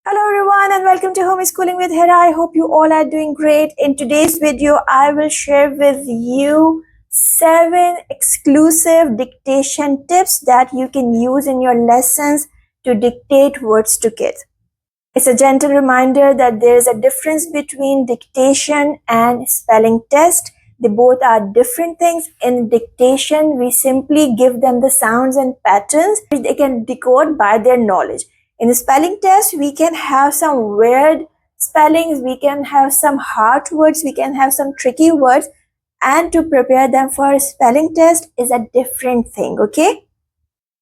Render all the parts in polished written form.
Hello everyone and welcome to Homeschooling with Hera. I hope you all are doing great. In today's video, I will share with you 7 exclusive dictation tips that you can use in your lessons to dictate words to kids. It's a gentle reminder that there is a difference between dictation and spelling test. They both are different things. In dictation, we simply give them the sounds and patterns which they can decode by their knowledge. In the spelling test, we can have some weird spellings, we can have some hard words, we can have some tricky words, and to prepare them for a spelling test is a different thing, okay?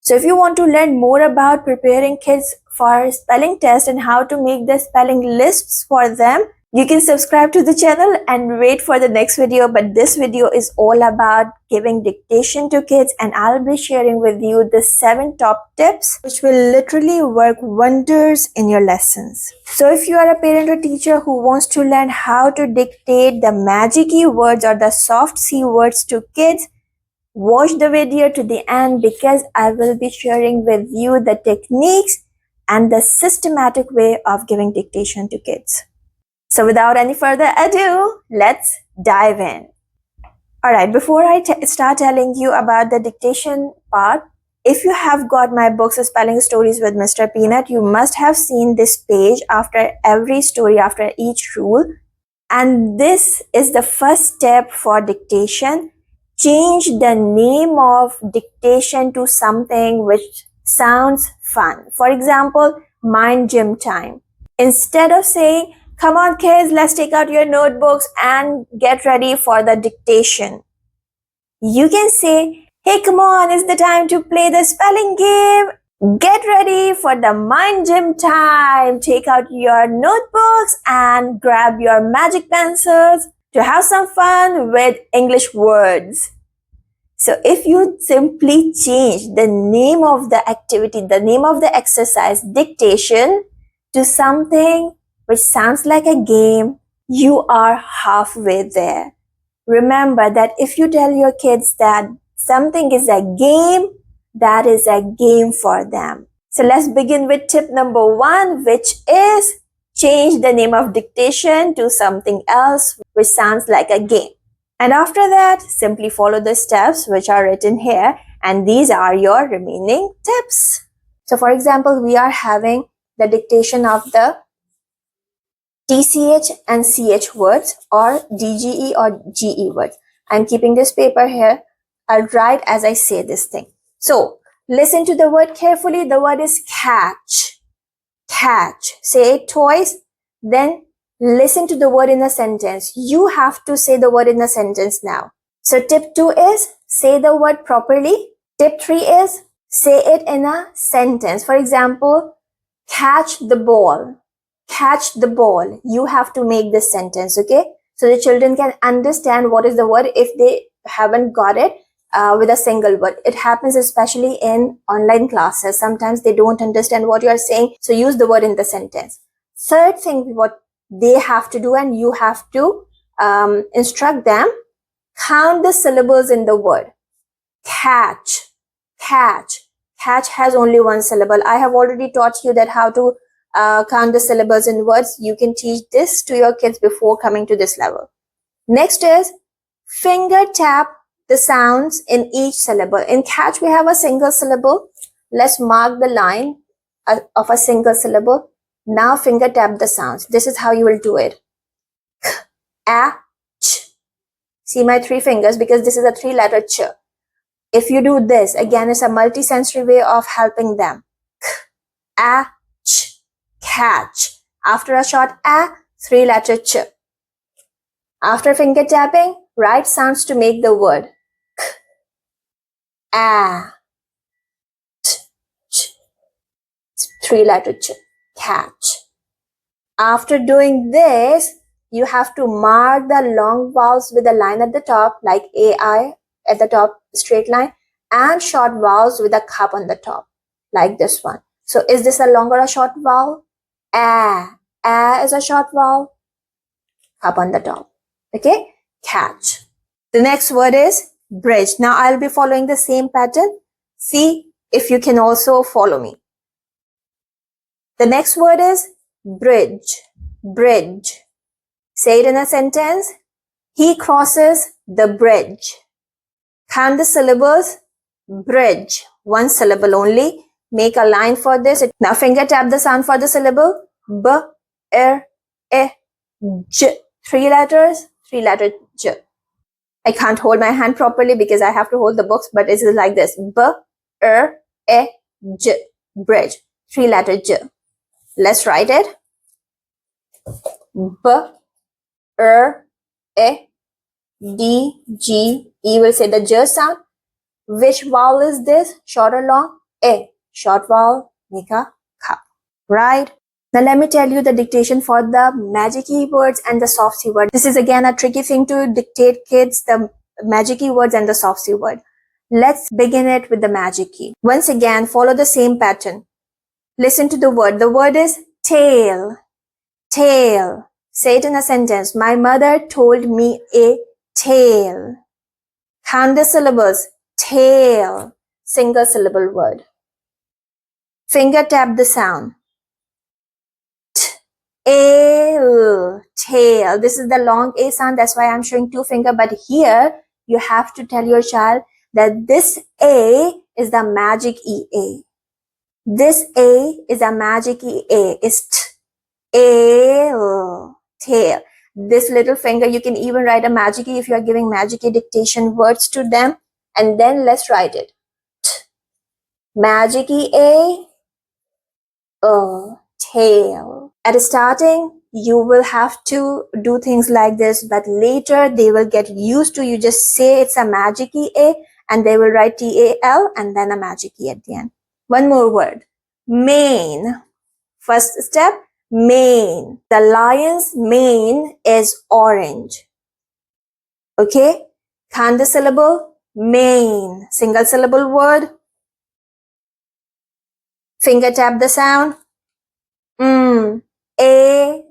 So if you want to learn more about preparing kids for spelling test and how to make the spelling lists for them, you can subscribe to the channel and wait for the next video. But this video is all about giving dictation to kids, and I'll be sharing with you the 7 top tips which will literally work wonders in your lessons. So if you are a parent or teacher who wants to learn how to dictate the magic-y words or the soft C words to kids, watch the video to the end because I will be sharing with you the techniques and the systematic way of giving dictation to kids. So without any further ado, let's dive in. Alright, before I start telling you about the dictation part, if you have got my books Spelling Stories with Mr. Peanut, you must have seen this page after every story, after each rule. And this is the first step for dictation. Change the name of dictation to something which sounds fun. For example, mind gym time. Instead of saying, "Come on kids, let's take out your notebooks and get ready for the dictation," you can say, "Hey, come on, it's the time to play the spelling game. Get ready for the mind gym time. Take out your notebooks and grab your magic pencils to have some fun with English words." So if you simply change the name of the activity, the name of the exercise, dictation, to something which sounds like a game, you are halfway there. Remember that if you tell your kids that something is a game, that is a game for them. So let's begin with tip number 1, which is change the name of dictation to something else which sounds like a game. And after that, simply follow the steps which are written here, and these are your remaining tips. So for example, we are having the dictation of the TCH and CH words, or DGE or GE words. I'm keeping this paper here. I'll write as I say this thing. So listen to the word carefully. The word is catch. Catch. Say it twice. Then listen to the word in a sentence. You have to say the word in a sentence now. So tip 2 is say the word properly. Tip 3 is say it in a sentence. For example, catch the ball. Catch the ball. You have to make this sentence, okay? So the children can understand what is the word if they haven't got it with a single word. It happens especially in online classes. Sometimes they don't understand what you are saying. So use the word in the sentence. Third thing, what they have to do, and you have to instruct them, count the syllables in the word. Catch. Catch. Catch has only 1 syllable. I have already taught you that how to count the syllables in words. You can teach this to your kids before coming to this level. Next is finger tap the sounds in each syllable. In catch, we have a single syllable. Let's mark the line of a single syllable. Now finger tap the sounds. This is how you will do it. K, a, ch. See my 3 fingers because this is a 3-letter ch. If you do this, again, it's a multi-sensory way of helping them. K, a, ch. Catch. After a short a, 3-letter ch. After finger tapping, write sounds to make the word. K, a, t, ch. 3-letter ch. Catch. After doing this, you have to mark the long vowels with a line at the top, like AI at the top, straight line, and short vowels with a cup on the top, like this one. So is this a long or a short vowel? A is a short vowel, cup on the top. Okay, catch. The next word is bridge. Now I'll be following the same pattern. See if you can also follow me. The next word is bridge, bridge. Say it in a sentence. He crosses the bridge. Count the syllables. Bridge. One syllable only. Make a line for this. Now finger tap the sound for the syllable. B, R, E, J. 3 letters. 3 letter J. I can't hold my hand properly because I have to hold the books, but it is like this. B, R, E, J. Bridge. 3 letter J. Let's write it. B, R, E, D, G. E will say the J sound. Which vowel is this? Short or long? A. Short vowel. Make a cup. Right? Now let me tell you the dictation for the magic words and the soft C word. This is again a tricky thing to dictate kids, the magic words and the soft C word. Let's begin it with the magic key. Once again, follow the same pattern. Listen to the word. The word is tail. Tail. Say it in a sentence. My mother told me a tale. Count the syllables. Tail. Single syllable word. Finger tap the sound. Tail. Tail. This is the long A sound. That's why I'm showing 2 finger. But here you have to tell your child that this A is the magic EA. This A is a magic EA. It's T. Tail. Tail. This little finger, you can even write a magic E if you are giving magic E dictation words to them. And then let's write it. T. Magic E A. Tail. At starting, you will have to do things like this, but later they will get used to you just say it's a magic EA and they will write TAL and then a magic E at the end. One more word. Mane. First step, mane. The lion's mane is orange. Okay? Count the syllable. Mane. Single syllable word. Finger tap the sound. A.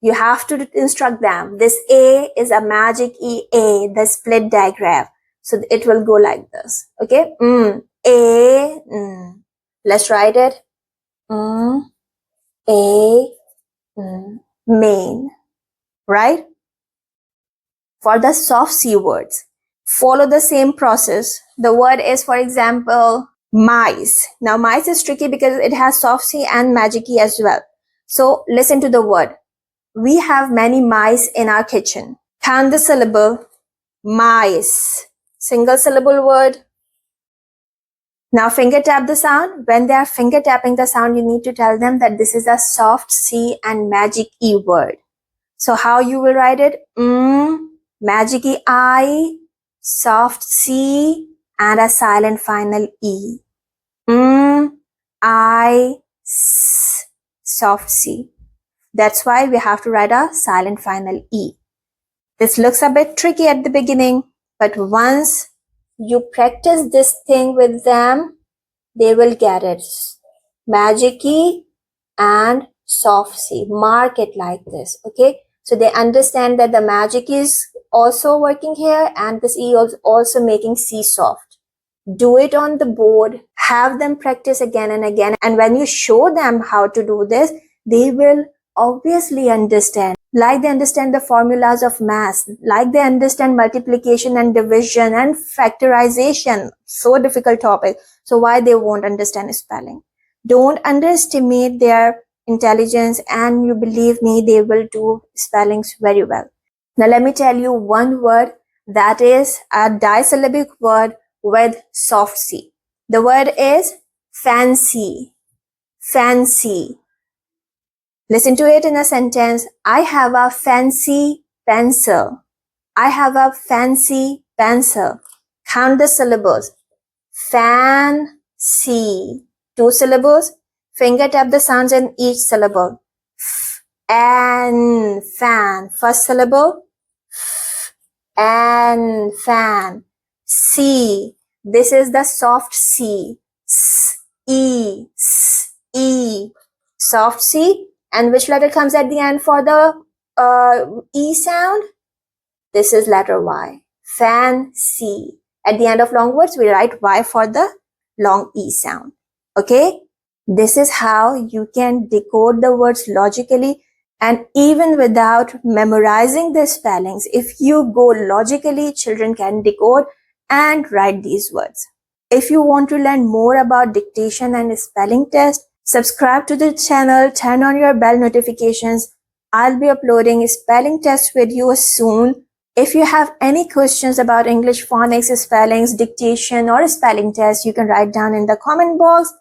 You have to instruct them. This A is a magic EA, the split diagram. So it will go like this. Okay? A. Let's write it. A. Mane. Right? For the soft C words, follow the same process. The word is, for example, mice. Now, mice is tricky because it has soft C and magic E as well. So, listen to the word. We have many mice in our kitchen. Count the syllable. Mice. Single syllable word. Now, finger tap the sound. When they are finger tapping the sound, you need to tell them that this is a soft C and magic E word. So, how you will write it? Magic E I, soft C, and a silent final E. I, S, soft C. That's why we have to write a silent final E. This looks a bit tricky at the beginning, but once you practice this thing with them, they will get it. Magic E and soft C. Mark it like this, okay? So they understand that the magic is also working here and this E is also making C soft. Do it on the board. Have them practice again and again. And when you show them how to do this, they will obviously understand. Like they understand the formulas of math. Like they understand multiplication and division and factorization. So difficult topic. So why they won't understand spelling? Don't underestimate their intelligence, and you believe me, they will do spellings very well. Now let me tell you one word that is a disyllabic word with soft C. The word is fancy. Fancy. Listen to it in a sentence. I have a fancy pencil. I have a fancy pencil. Count the syllables. Fancy. 2 syllables. Finger tap the sounds in each syllable. And fan. First syllable. And fan. C. This is the soft C. S, E, S, E. Soft C. And which letter comes at the end for the E sound? This is letter Y. Fancy. At the end of long words, we write Y for the long E sound. Okay? This is how you can decode the words logically, and even without memorizing the spellings, if you go logically, children can decode and write these words. If you want to learn more about dictation and spelling test, subscribe to the channel, turn on your bell notifications. I'll be uploading spelling test videos soon. If you have any questions about English phonics, spellings, dictation, or spelling test, you can write down in the comment box.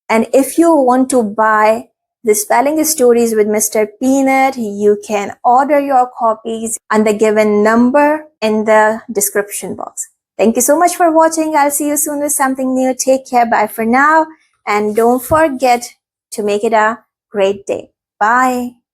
And if you want to buy the spelling stories with Mr. Peanut, you can order your copies on the given number in the description box. Thank you so much for watching. I'll see you soon with something new. Take care. Bye for now. And don't forget to make it a great day. Bye.